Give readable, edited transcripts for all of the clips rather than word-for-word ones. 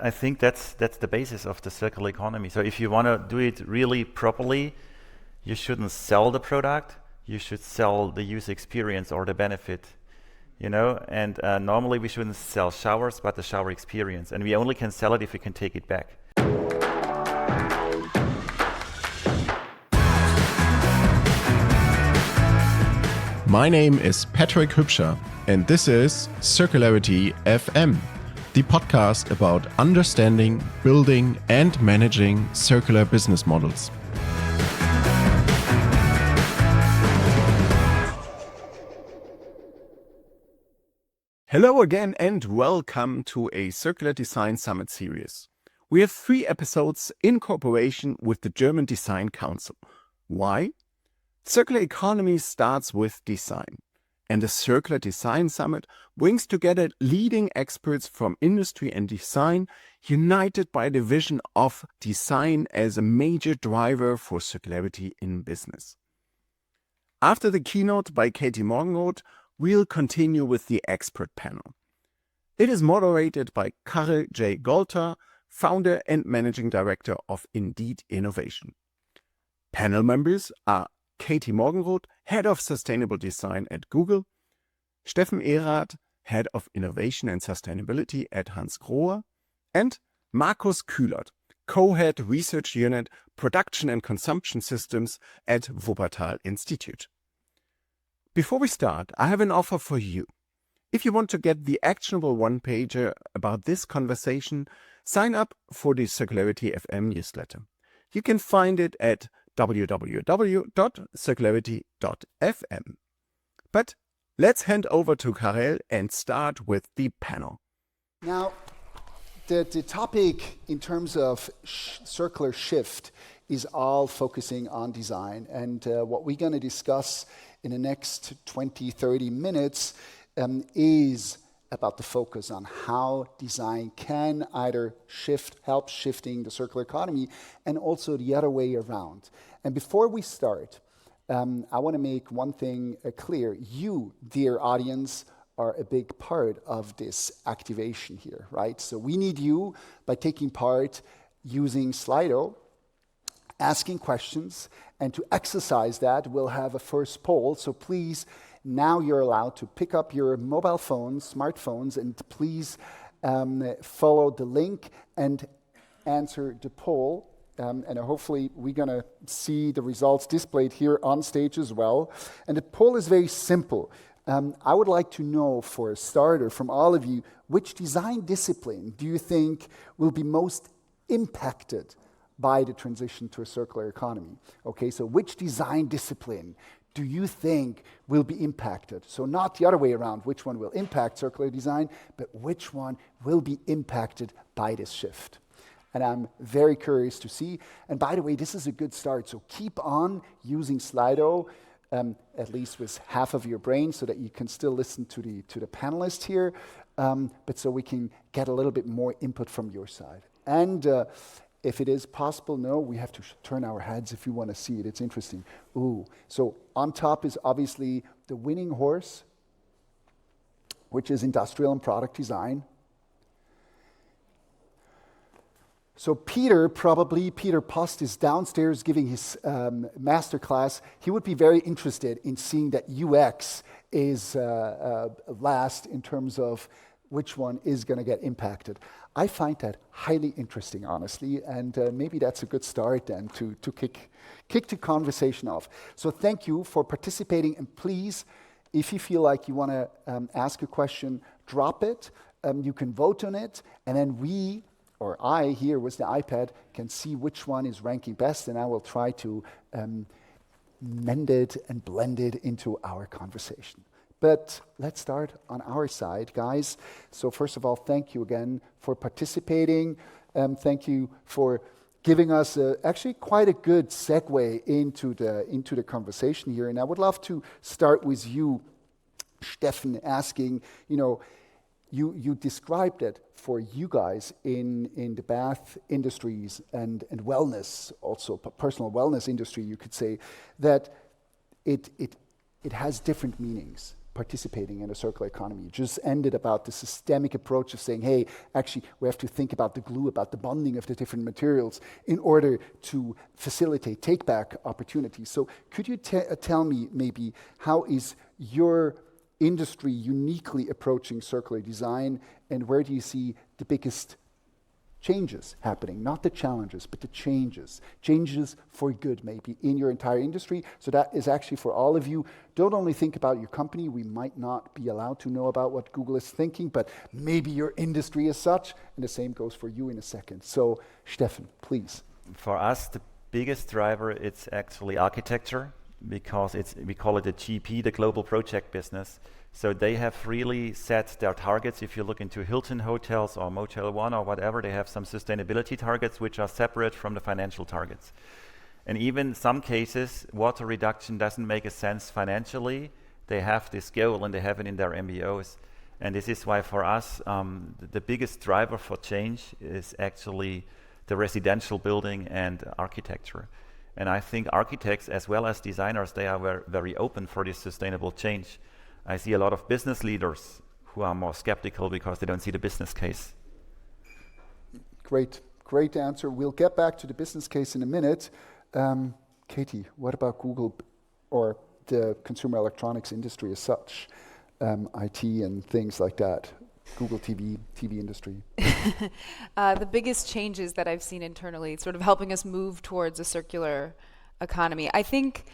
I think that's the basis of the circular economy. So if you want to do it really properly, you shouldn't sell the product, you should sell the user experience or the benefit, you know. And normally we shouldn't sell showers, but the shower experience. And we only can sell it if we can take it back. My name is Patrick Hübscher, and this is Circularity FM, the podcast about understanding, building, and managing circular business models. Hello again, and welcome to a Circular Design Summit series. We have 3 episodes in cooperation with the German Design Council. Why? Circular economy starts with design, and the Circular Design Summit brings together leading experts from industry and design, united by the vision of design as a major driver for circularity in business. After the keynote by Kathie Morgenroth, we'll continue with the expert panel. It is moderated by Karel J, Golta, founder and managing director of Indeed Innovation. Panel members are Kathie Morgenroth, Head of Sustainable Design at Google, Steffen Erath, Head of Innovation and Sustainability at Hansgrohe, and Markus Kühlert, Co-Head Research Unit Production and Consumption Systems at Wuppertal Institute. Before we start, I have an offer for you. If you want to get the actionable one-pager about this conversation, sign up for the Circularity FM newsletter. You can find it at www.circularity.fm. But let's hand over to Karel and start with the panel. Now, the topic in terms of circular shift is all focusing on design. And what we're going to discuss in the next 20, 30 minutes is about the focus on how design can either help shifting the circular economy, and also the other way around. And before we start, I want to make one thing clear. You, dear audience, are a big part of this activation here, right? So we need you by taking part using Slido, asking questions, and to exercise that, we'll have a first poll. So please, now you're allowed to pick up your mobile phones, smartphones, and please follow the link and answer the poll. And hopefully we're going to see the results displayed here on stage as well. And the poll is very simple. I would like to know, for a starter, from all of you, which design discipline do you think will be most impacted by the transition to a circular economy? Okay, so which design discipline do you think will be impacted? So not the other way around, which one will impact circular design, but which one will be impacted by this shift? And I'm very curious to see. And by the way, this is a good start. So keep on using Slido, at least with half of your brain, so that you can still listen to the panelists here, but so we can get a little bit more input from your side. And if it is possible, no, we have to turn our heads if you want to see it. It's interesting. Ooh, so on top is obviously the winning horse, which is industrial and product design. So Peter Post is downstairs giving his masterclass. He would be very interested in seeing that UX is last in terms of which one is going to get impacted. I find that highly interesting, honestly, and maybe that's a good start then to kick the conversation off. So thank you for participating, and please, if you feel like you want to ask a question, drop it. You can vote on it, and then we, or I here with the iPad, can see which one is ranking best, and I will try to mend it and blend it into our conversation. But let's start on our side, guys. So first of all, thank you again for participating. Thank you for giving us actually quite a good segue into the conversation here. And I would love to start with you, Steffen, asking, you described it for you guys in the bath industries and wellness, also personal wellness industry, you could say, that it has different meanings. participating in a circular economy. You just ended about the systemic approach of saying, hey, actually, we have to think about the glue, about the bonding of the different materials in order to facilitate take-back opportunities. So could you tell me maybe how is your industry uniquely approaching circular design, and where do you see the biggest changes happening? Not the challenges, but the changes for good maybe in your entire industry. So that is actually for all of you. Don't only think about your company. We might not be allowed to know about what Google is thinking, but maybe your industry is such, and the same goes for you in a second. So Steffen, please. For us, the biggest driver, it's actually architecture, because we call it the GP, the global project business. So they have really set their targets. If you look into Hilton hotels or Motel 1 or whatever, they have some sustainability targets which are separate from the financial targets. And even some cases, water reduction doesn't make a sense financially. They have this goal and they have it in their MBOs. And this is why for us, the biggest driver for change is actually the residential building and architecture. And I think architects as well as designers, they are very open for this sustainable change. I see a lot of business leaders who are more skeptical because they don't see the business case. Great answer. We'll get back to the business case in a minute. Kathie, what about Google or the consumer electronics industry as such, IT and things like that? Google TV industry. The biggest changes that I've seen internally, sort of helping us move towards a circular economy. I think,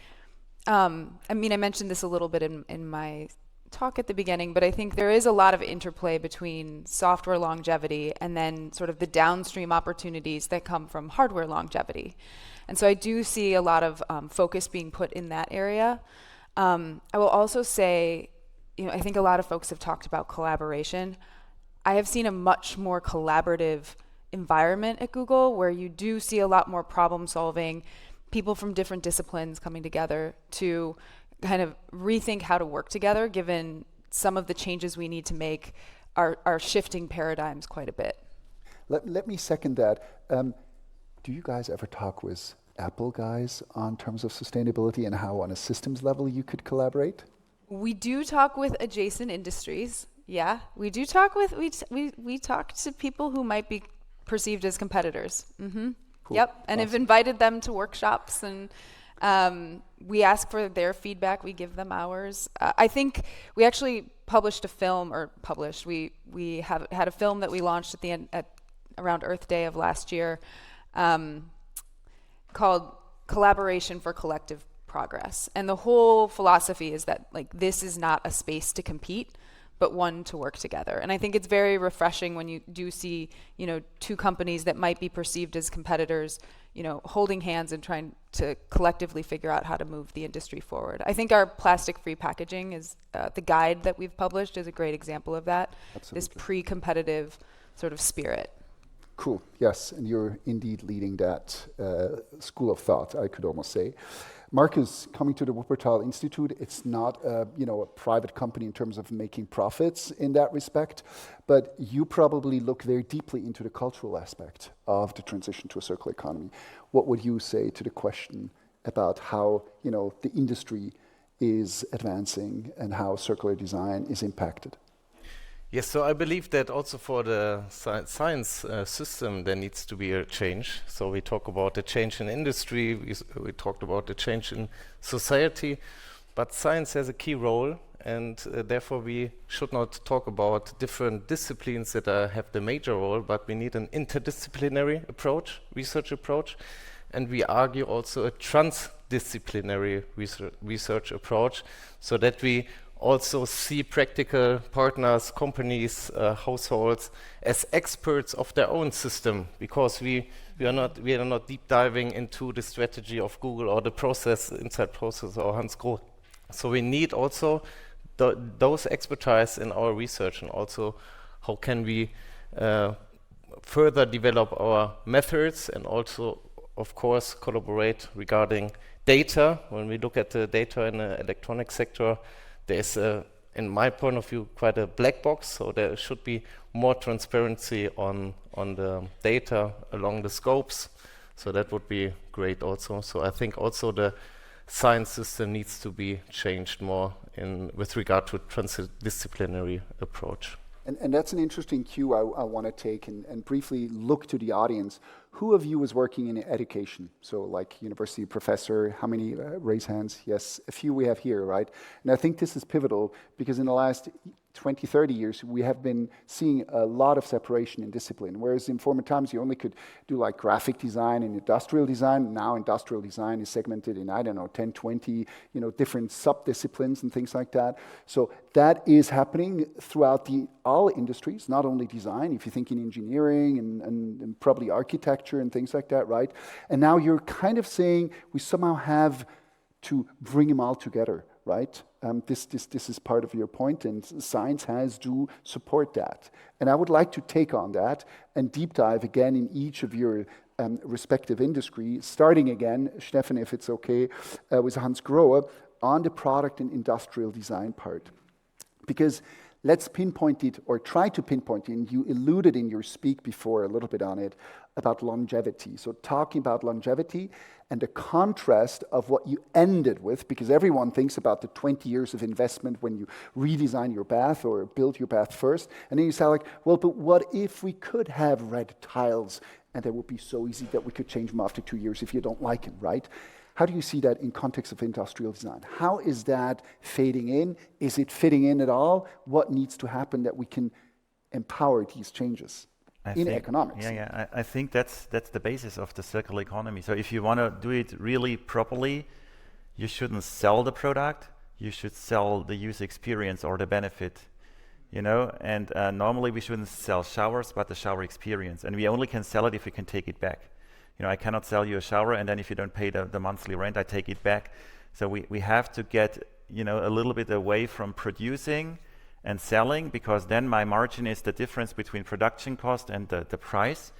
I mentioned this a little bit in my talk at the beginning, but I think there is a lot of interplay between software longevity and then sort of the downstream opportunities that come from hardware longevity. And so I do see a lot of focus being put in that area. I will also say, I think a lot of folks have talked about collaboration. I have seen a much more collaborative environment at Google where you do see a lot more problem solving, people from different disciplines coming together to kind of rethink how to work together, given some of the changes we need to make are shifting paradigms quite a bit. Let me second that. Do you guys ever talk with Apple guys on terms of sustainability and how on a systems level you could collaborate? We do talk with adjacent industries. Yeah, we do talk with, we talk to people who might be perceived as competitors. Mm-hmm. Cool. Yep, and awesome. have invited them to workshops, and we ask for their feedback, we give them ours. I think we actually we have had a film that we launched at around Earth Day of last year called Collaboration for Collective Progress. And the whole philosophy is that this is not a space to compete, but one to work together. And I think it's very refreshing when you do see, two companies that might be perceived as competitors, holding hands and trying to collectively figure out how to move the industry forward. I think our plastic-free packaging is the guide that we've published is a great example of that. Absolutely. This pre-competitive sort of spirit. Cool. Yes, and you're indeed leading that school of thought, I could almost say. Markus, coming to the Wuppertal Institute, it's not a private company in terms of making profits in that respect, but you probably look very deeply into the cultural aspect of the transition to a circular economy. What would you say to the question about how the industry is advancing and how circular design is impacted? Yes, so I believe that also for the science system there needs to be a change. So we talk about the change in industry, we talked about the change in society, but science has a key role, and therefore we should not talk about different disciplines that have the major role, but we need an interdisciplinary approach, research approach, and we argue also a transdisciplinary research approach, so that we also see practical partners, companies, households as experts of their own system, because we are not deep diving into the strategy of Google or the process inside process or Hansgrohe. So we need also those expertise in our research, and also how can we further develop our methods, and also of course collaborate regarding data. When we look at the data in the electronic sector, there's, in my point of view, quite a black box, so there should be more transparency on the data along the scopes. So that would be great also. So I think also the science system needs to be changed more with regard to transdisciplinary approach. And that's an interesting cue I want to take and briefly look to the audience. Who of you is working in education? So like university professor, how many raise hands? Yes, a few we have here, right? And I think this is pivotal because in the last 20, 30 years, we have been seeing a lot of separation in discipline. Whereas in former times, you only could do like graphic design and industrial design. Now industrial design is segmented in, 10, 20, different sub-disciplines and things like that. So that is happening throughout all industries, not only design. If you think in engineering and probably architecture and things like that, right? And now you're kind of saying we somehow have to bring them all together, right? This is part of your point, and science has to support that. And I would like to take on that and deep dive again in each of your respective industry, starting again, Steffen, if it's okay, with Hansgrohe on the product and industrial design part. Because let's pinpoint it, or try to pinpoint it, and you alluded in your speak before a little bit on it, about longevity. So talking about longevity and the contrast of what you ended with, because everyone thinks about the 20 years of investment when you redesign your bath or build your bath first, and then you say like, well, but what if we could have red tiles, and that would be so easy that we could change them after 2 years if you don't like them, right? How do you see that in context of industrial design? How is that fading in? Is it fitting in at all? What needs to happen that we can empower these changes in economics? I think that's the basis of the circular economy. So if you want to do it really properly, you shouldn't sell the product. You should sell the user experience or the benefit. And normally we shouldn't sell showers, but the shower experience. And we only can sell it if we can take it back. I cannot sell you a shower, and then if you don't pay the monthly rent, I take it back. So we have to get, a little bit away from producing and selling, because then my margin is the difference between production cost and the price.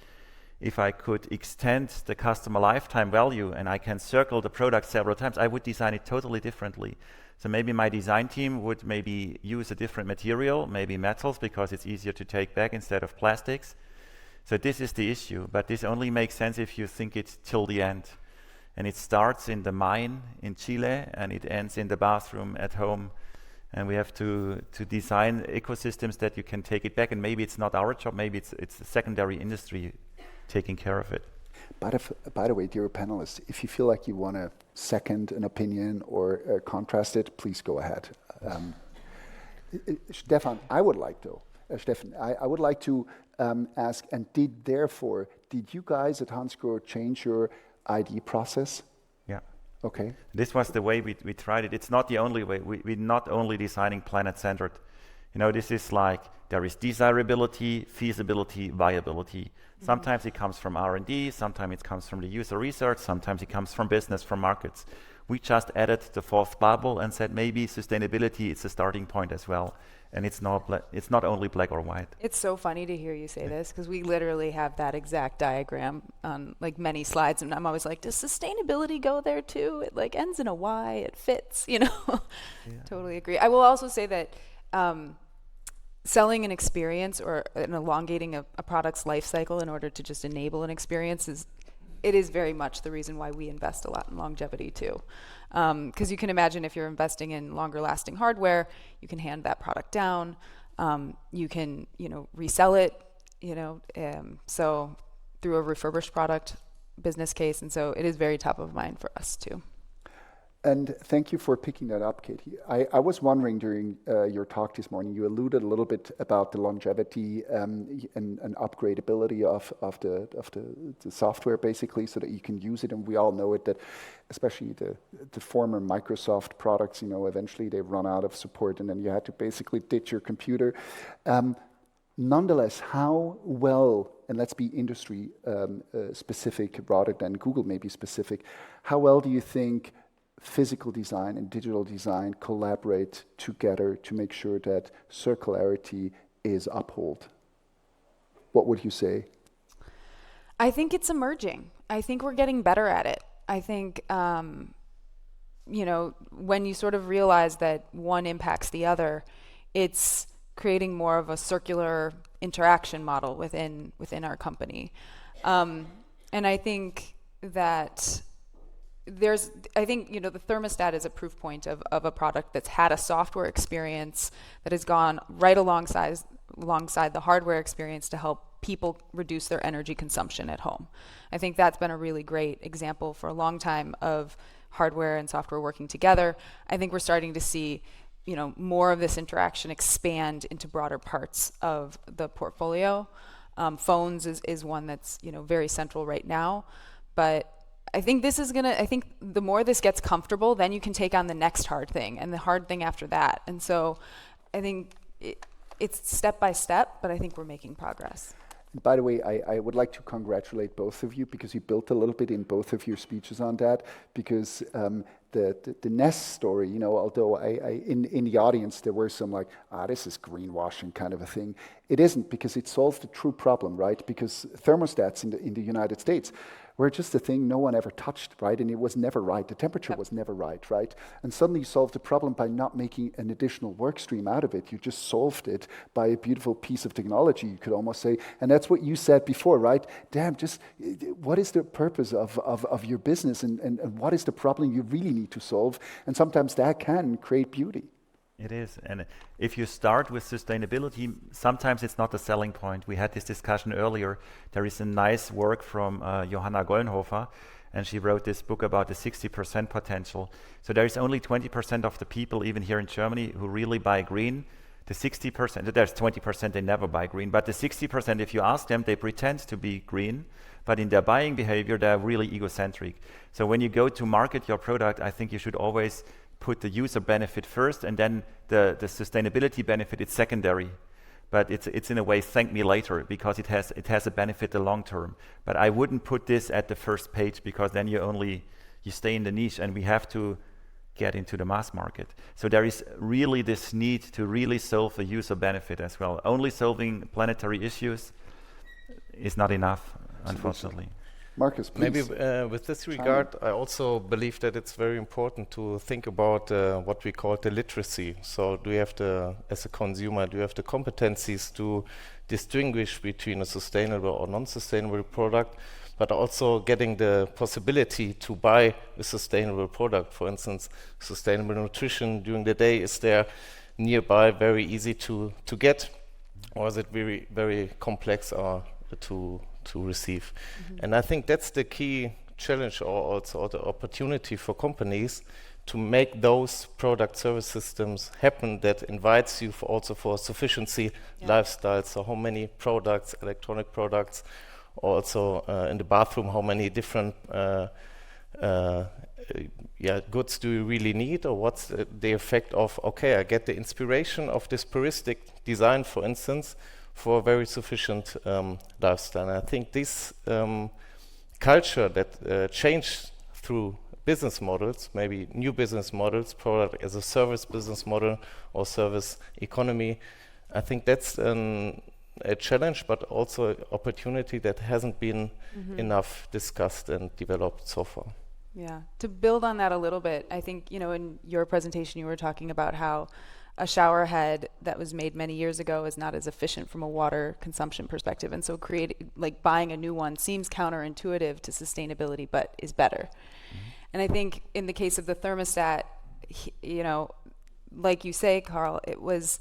If I could extend the customer lifetime value and I can circle the product several times, I would design it totally differently. So maybe my design team would maybe use a different material, maybe metals, because it's easier to take back instead of plastics. So this is the issue, but this only makes sense if you think it till the end. And it starts in the mine in Chile and it ends in the bathroom at home. And we have to design ecosystems that you can take it back. And maybe it's not our job, maybe it's the secondary industry taking care of it. By the way, dear panelists, if you feel like you want to second an opinion or contrast it, please go ahead. Steffen, I would like to ask, and did you guys at Hansgrohe change your ID process? Yeah. Okay. This was the way we tried it. It's not the only way. We're not only designing planet-centered. This is like, there is desirability, feasibility, viability. Sometimes it comes from R&D, sometimes it comes from the user research, sometimes it comes from business, from markets. We just added the fourth bubble and said maybe sustainability is a starting point as well. And it's not only black or white. It's so funny to hear you say this, because we literally have that exact diagram on like many slides, and I'm always like, does sustainability go there too? It like ends in a Y, it fits, Yeah. Totally agree. I will also say that selling an experience or elongating a product's life cycle in order to just enable an experience is very much the reason why we invest a lot in longevity too. Because you can imagine if you're investing in longer lasting hardware, you can hand that product down, you can, resell it, so through a refurbished product business case. And so it is very top of mind for us too. And thank you for picking that up, Katie. I was wondering during your talk this morning, you alluded a little bit about the longevity and upgradability of the software, basically, so that you can use it. And we all know it, that especially the former Microsoft products, eventually they run out of support, and then you had to basically ditch your computer. Nonetheless, how well, and let's be industry specific rather than Google maybe specific, how well do you think physical design and digital design collaborate together to make sure that circularity is upheld? What would you say? I think it's emerging. I think we're getting better at it. I think, when you sort of realize that one impacts the other, it's creating more of a circular interaction model within our company. And I think that I think, the thermostat is a proof point of a product that's had a software experience that has gone right alongside the hardware experience to help people reduce their energy consumption at home. I think that's been a really great example for a long time of hardware and software working together. I think we're starting to see, more of this interaction expand into broader parts of the portfolio. Phones is one that's, very central right now. But I think the more this gets comfortable, then you can take on the next hard thing and the hard thing after that. And so I think it's step by step, but I think we're making progress. And by the way, I would like to congratulate both of you, because you built a little bit in both of your speeches on that, because the Nest story, although in the audience there were some like, this is greenwashing kind of a thing. It isn't, because it solved the true problem, right? Because thermostats in the United States were just a thing no one ever touched, right? And it was never right. The temperature was never right? And suddenly you solved the problem by not making an additional work stream out of it. You just solved it by a beautiful piece of technology, you could almost say. And that's what you said before, right? Damn, just what is the purpose of your business, and what is the problem you really need to solve? And sometimes that can create beauty. It is, and if you start with sustainability, sometimes it's not the selling point. We had this discussion earlier. There is a nice work from Johanna Gollenhofer, and she wrote this book about the 60% potential. So there is only 20% of the people, even here in Germany, who really buy green. The 60%, there's 20% they never buy green, but the 60%, if you ask them, they pretend to be green, but in their buying behavior, they're really egocentric. So when you go to market your product, I think you should always put the user benefit first, and then the sustainability benefit is secondary. But it's in a way thank me later, because it has a benefit the long term. But I wouldn't put this at the first page, because then you stay in the niche, and we have to get into the mass market. So there is really this need to really solve a user benefit as well. Only solving planetary issues is not enough, unfortunately. Markus, please. Maybe with this regard, I also believe that it's very important to think about what we call the literacy. So do you have as a consumer, do you have the competencies to distinguish between a sustainable or non-sustainable product, but also getting the possibility to buy a sustainable product? For instance, sustainable nutrition during the day, is there nearby, very easy to get, or is it very, very complex to receive? Mm-hmm. And I think that's the key challenge, or also the opportunity for companies to make those product service systems happen that invites you also for sufficiency lifestyles. So how many products, electronic products, also in the bathroom, how many different goods do you really need, or what's the effect of, okay, I get the inspiration of this puristic design, for instance, for a very sufficient lifestyle. And I think this culture that changed through business models, maybe new business models, product as a service business model or service economy, I think that's a challenge, but also an opportunity that hasn't been enough discussed and developed so far. Yeah, to build on that a little bit, I think, in your presentation you were talking about how a shower head that was made many years ago is not as efficient from a water consumption perspective, and so buying a new one seems counterintuitive to sustainability, but is better. Mm-hmm. And I think in the case of the thermostat, like you say, Karel, it was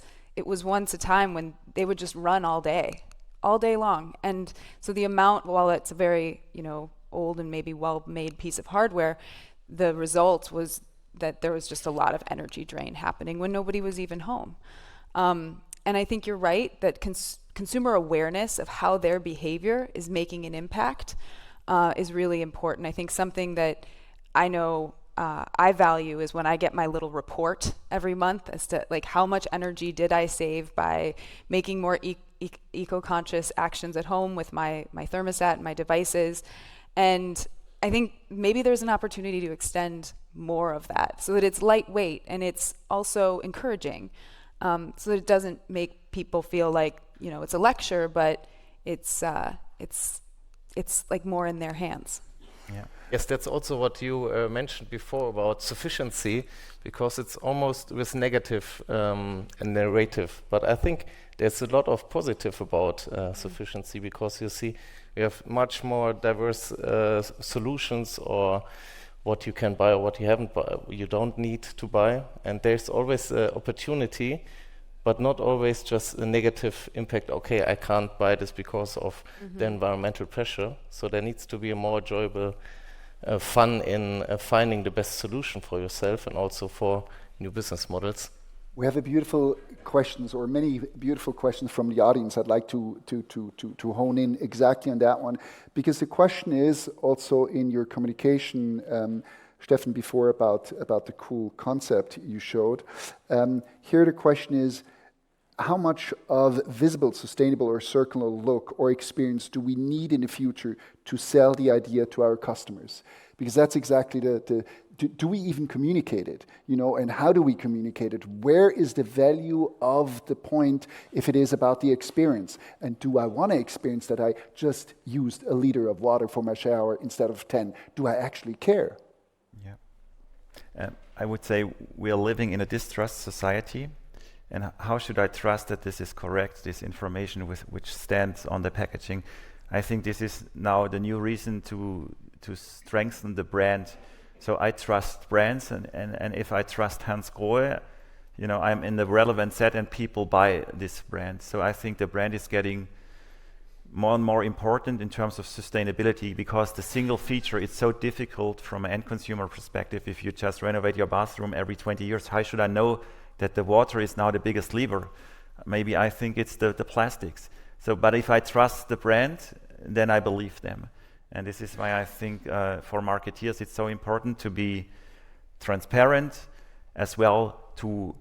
once a time when they would just run all day long, and so the amount, while it's a very old and maybe well-made piece of hardware, the result was that there was just a lot of energy drain happening when nobody was even home. And I think you're right that consumer awareness of how their behavior is making an impact is really important. I think something that I know I value is when I get my little report every month as to how much energy did I save by making more eco-conscious actions at home with my thermostat and my devices. And I think maybe there's an opportunity to extend more of that so that it's lightweight and it's also encouraging, so that it doesn't make people feel like it's a lecture, but it's like more in their hands. Yeah. Yes, that's also what you mentioned before about sufficiency, because it's almost with negative and narrative. But I think there's a lot of positive about sufficiency, because you see we have much more diverse solutions or what you can buy or what you haven't buy, you don't need to buy. And there's always an opportunity, but not always just a negative impact. Okay, I can't buy this because of the environmental pressure. So there needs to be a more enjoyable fun in finding the best solution for yourself and also for new business models. We have a beautiful questions, or many beautiful questions from the audience. I'd like to hone in exactly on that one, because the question is also in your communication, Steffen, before about the cool concept you showed. Here the question is, how much of visible, sustainable, or circular look or experience do we need in the future to sell the idea to our customers? Because that's exactly do we even communicate it, and how do we communicate it? Where is the value of the point if it is about the experience? And do I want to experience that I just used a liter of water for my shower instead of 10? Do I actually care? Yeah. I would say we are living in a distrust society. And how should I trust that this is correct, this information which stands on the packaging? I think this is now the new reason to strengthen the brand. So I trust brands, and if I trust Hansgrohe, I'm in the relevant set and people buy this brand. So I think the brand is getting more and more important in terms of sustainability, because the single feature is so difficult from an end consumer perspective. If you just renovate your bathroom every 20 years, how should I know that the water is now the biggest lever? Maybe I think it's the plastics. So, but if I trust the brand, then I believe them. And this is why I think for marketeers it's so important to be transparent, as well to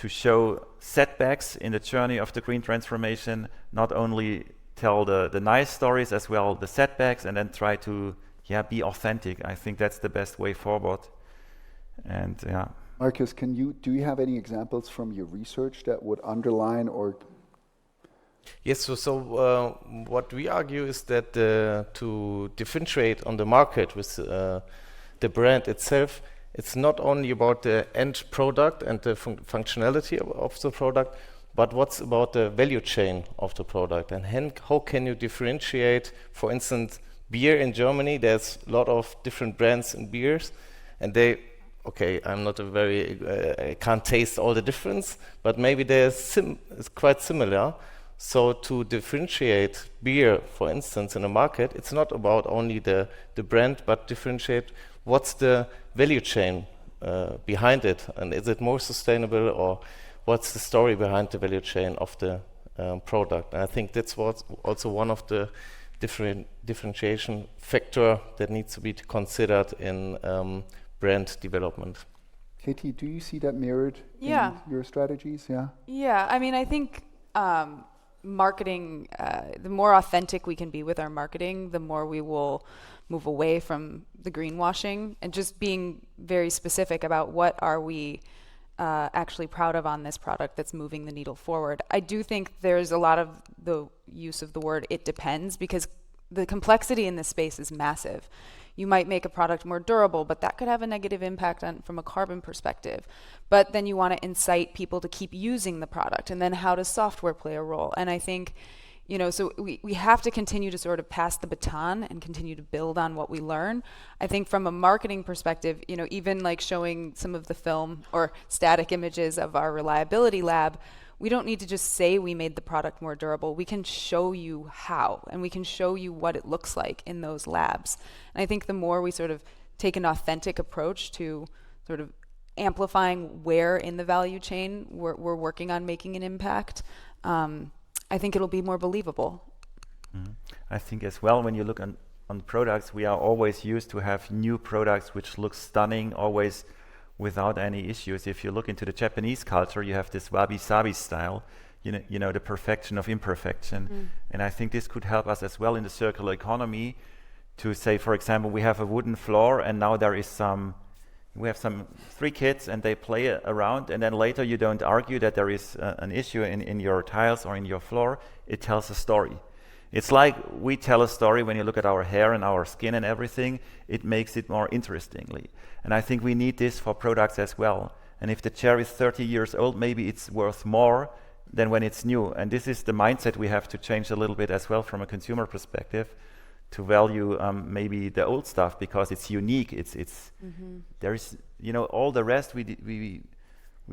show setbacks in the journey of the green transformation, not only tell the nice stories, as well the setbacks, and then try to be authentic. I think that's the best way forward. And Markus, do you have any examples from your research that would underline or? Yes, so what we argue is that to differentiate on the market with the brand itself, it's not only about the end product and the functionality of the product, but what's about the value chain of the product, and how can you differentiate, for instance, beer in Germany. There's a lot of different brands in beers, and I'm not I can't taste all the difference, but maybe it's quite similar. So to differentiate beer, for instance, in a market, it's not about only the brand, but differentiate what's the value chain behind it, and is it more sustainable, or what's the story behind the value chain of the product. And I think that's what's also one of the differentiation factor that needs to be considered in brand development. Kathie, do you see that mirrored in your strategies? Yeah, I mean, I think marketing, the more authentic we can be with our marketing, the more we will move away from the greenwashing and just being very specific about what are we actually proud of on this product that's moving the needle forward. I do think there's a lot of the use of the word "it depends," because the complexity in this space is massive. You might make a product more durable, but that could have a negative impact from a carbon perspective. But then you want to incite people to keep using the product, and then how does software play a role? And I think, so we have to continue to sort of pass the baton and continue to build on what we learn. I think from a marketing perspective, even like showing some of the film or static images of our reliability lab, we don't need to just say we made the product more durable. We can show you how, and we can show you what it looks like in those labs. And I think the more we sort of take an authentic approach to sort of amplifying where in the value chain we're working on making an impact, I think it'll be more believable. I think as well, when you look on products, we are always used to have new products which look stunning, always without any issues. If you look into the Japanese culture, you have this wabi-sabi style, the perfection of imperfection. And I think this could help us as well in the circular economy to say, for example, we have a wooden floor, and now we have some 3 kids and they play around, and then later you don't argue that there is an issue in your tiles or in your floor. It tells a story. It's like we tell a story when you look at our hair and our skin and everything. It makes it more interestingly. And I think we need this for products as well. And if the chair is 30 years old, maybe it's worth more than when it's new. And this is the mindset we have to change a little bit as well from a consumer perspective, to value maybe the old stuff because it's unique. There is, all the rest we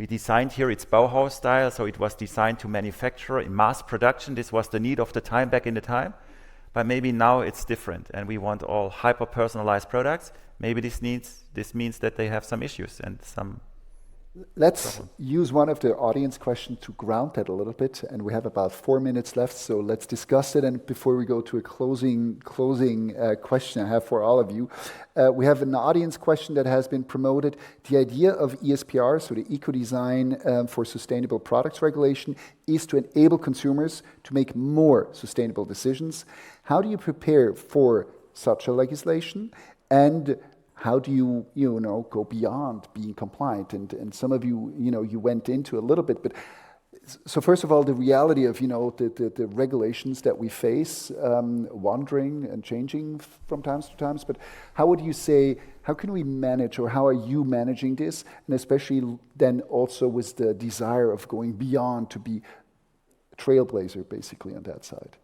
designed here. It's Bauhaus style, so it was designed to manufacture in mass production. This was the need of the time back in the time, but maybe now it's different, and we want all hyper-personalized products. Maybe this means that they have some issues and some. Let's use one of the audience questions to ground that a little bit, and we have about 4 minutes left, so let's discuss it. And before we go to a closing question I have for all of you, we have an audience question that has been promoted. The idea of ESPR, so the Ecodesign for Sustainable Products Regulation, is to enable consumers to make more sustainable decisions. How do you prepare for such a legislation, and how do you, go beyond being compliant? And some of you, you went into a little bit, but so first of all, the reality of, the regulations that we face, wandering and changing from times to times, but how would you say, how can we manage, or how are you managing this? And especially then also with the desire of going beyond to be a trailblazer, basically, on that side.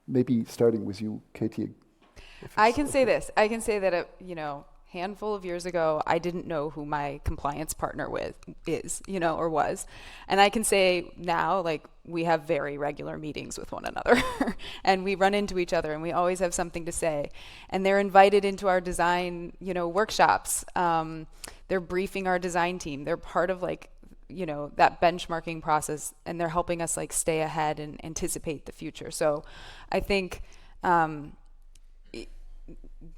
Maybe starting with you, Kathie. I can say this. I can say that, handful of years ago, I didn't know who my compliance partner is, or was. And I can say now, we have very regular meetings with one another and we run into each other and we always have something to say. And they're invited into our design, workshops. They're briefing our design team. They're part of that benchmarking process, and they're helping us stay ahead and anticipate the future. So I think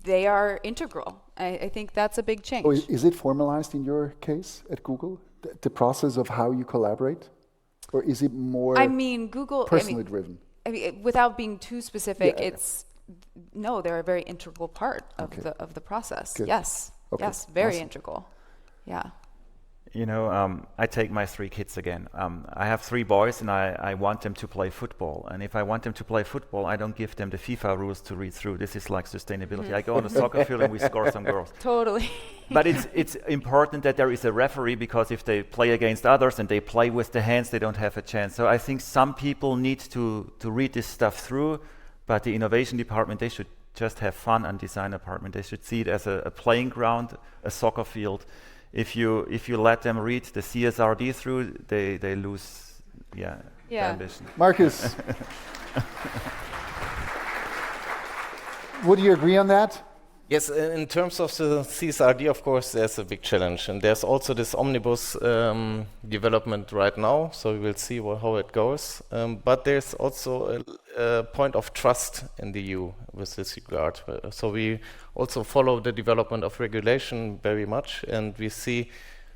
they are integral. I think that's a big change. Oh, is it formalized in your case at Google, the process of how you collaborate? Or is it more Google, personally driven? Without being too specific, they're a very integral part of the process. Good. Yes, okay. Yes, very awesome. Integral. Yeah. I take my 3 kids again. I have 3 boys, and I want them to play football. And if I want them to play football, I don't give them the FIFA rules to read through. This is like sustainability. I go on the soccer field and we score some goals. Totally. But it's important that there is a referee, because if they play against others and they play with the hands, they don't have a chance. So I think some people need to read this stuff through, but the innovation department, they should just have fun, and design department, they should see it as a playing ground, a soccer field. If you let them read the CSRD through, they lose the ambition. Markus, would you agree on that? Yes, in terms of the CSRD, of course, there's a big challenge. And there's also this omnibus development right now, so we will see how it goes. But there's also a point of trust in the EU with this regard. So we also follow the development of regulation very much. And we see,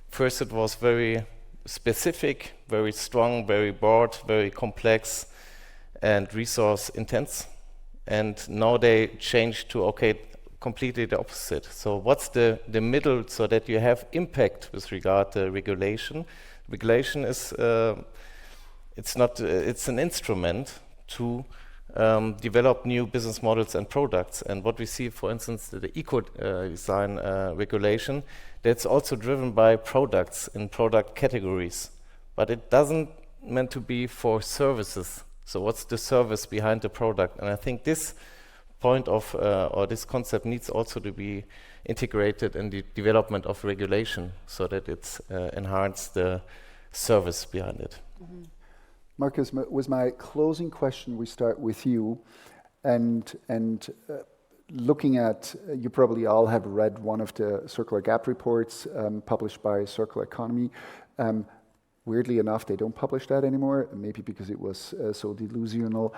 first it was very specific, very strong, very broad, very complex, and resource intense. And now they change to, completely the opposite. So what's the middle, so that you have impact with regard to regulation? Regulation is it's an instrument to develop new business models and products. And what we see, for instance, the Ecodesign regulation, that's also driven by products in product categories, but it doesn't meant to be for services. So what's the service behind the product? And I think this point of or this concept needs also to be integrated in the development of regulation, so that it's enhance the service behind it. Mm-hmm. Markus, with my closing question, we start with you, and looking at, you probably all have read one of the Circular Gap reports published by Circular Economy. Weirdly enough, they don't publish that anymore, maybe because it was so delusional.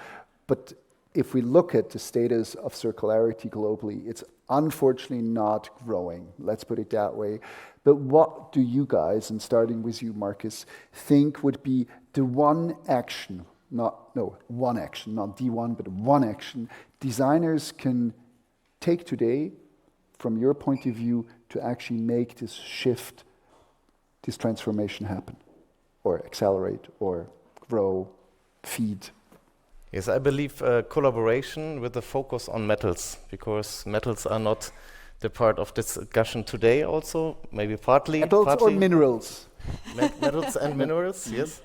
But if we look at the status of circularity globally, it's unfortunately not growing. Let's put it that way. But what do you guys, and starting with you, Markus, think would be the one action, not the one, but one action designers can take today, from your point of view, to actually make this shift, this transformation happen, or accelerate, or grow, feed? Yes, I believe collaboration with a focus on metals, because metals are not the part of this discussion today also, maybe partly. Metals or minerals? Metals and minerals, yes.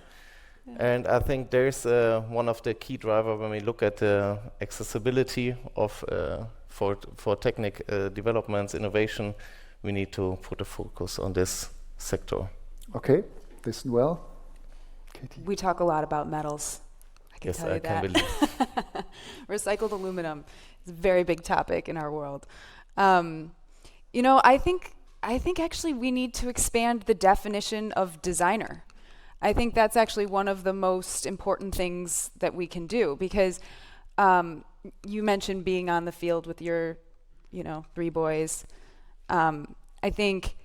And I think there's one of the key drivers when we look at the accessibility of for technic developments, innovation, we need to put a focus on this sector. Okay, listen well. Kathie. We talk a lot about metals. I can tell you that. Can believe. Recycled aluminum is a very big topic in our world. I think actually we need to expand the definition of designer. I think that's actually one of the most important things that we can do, because you mentioned being on the field with your, 3 boys. I think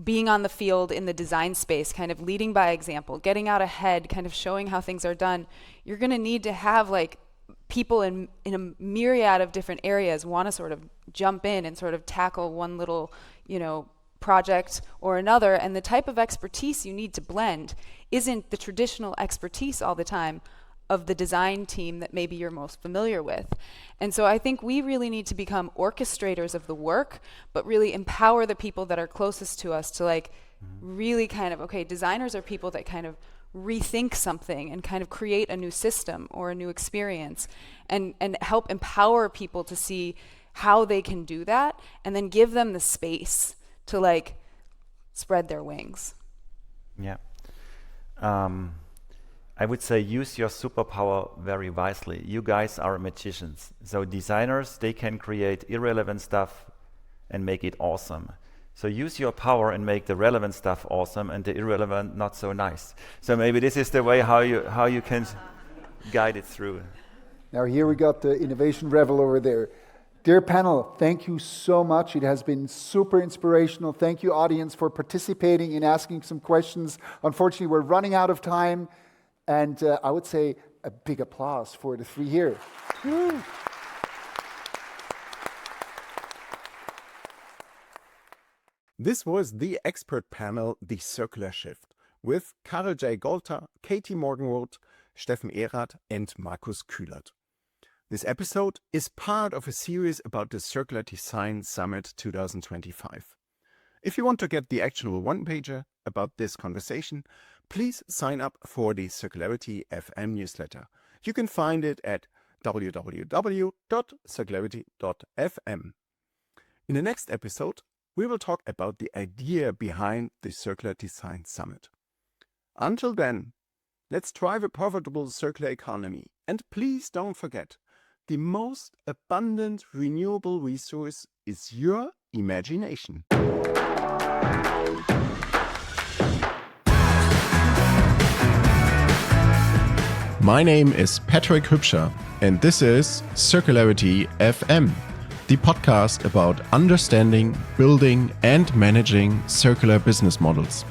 being on the field in the design space, kind of leading by example, getting out ahead, kind of showing how things are done, you're going to need to have like people in a myriad of different areas want to sort of jump in and sort of tackle one little, project or another. And the type of expertise you need to blend isn't the traditional expertise all the time of the design team that maybe you're most familiar with. And so I think we really need to become orchestrators of the work, but really empower the people that are closest to us to like really kind of, okay, designers are people that kind of rethink something and kind of create a new system or a new experience, and help empower people to see how they can do that, and then give them the space to like spread their wings. Yeah. I would say use your superpower very wisely. You guys are magicians. So designers, they can create irrelevant stuff and make it awesome. So use your power and make the relevant stuff awesome and the irrelevant not so nice. So maybe this is the way how you can guide it through. Now here we got the innovation rebel over there. Dear panel, thank you so much. It has been super inspirational. Thank you, audience, for participating and asking some questions. Unfortunately, we're running out of time. And I would say a big applause for the 3 here. This was the expert panel, The Circular Shift, with Karel J. Golta, Kathie Morgenroth, Steffen Erath, and Markus Kühlert. This episode is part of a series about the Circular Design Summit 2025. If you want to get the actual one-pager about this conversation, please sign up for the Circularity FM newsletter. You can find it at www.circularity.fm. In the next episode, we will talk about the idea behind the Circular Design Summit. Until then, let's drive a profitable circular economy. And please don't forget, the most abundant renewable resource is your imagination. My name is Patrick Hübscher, and this is Circularity FM, the podcast about understanding, building, and managing circular business models.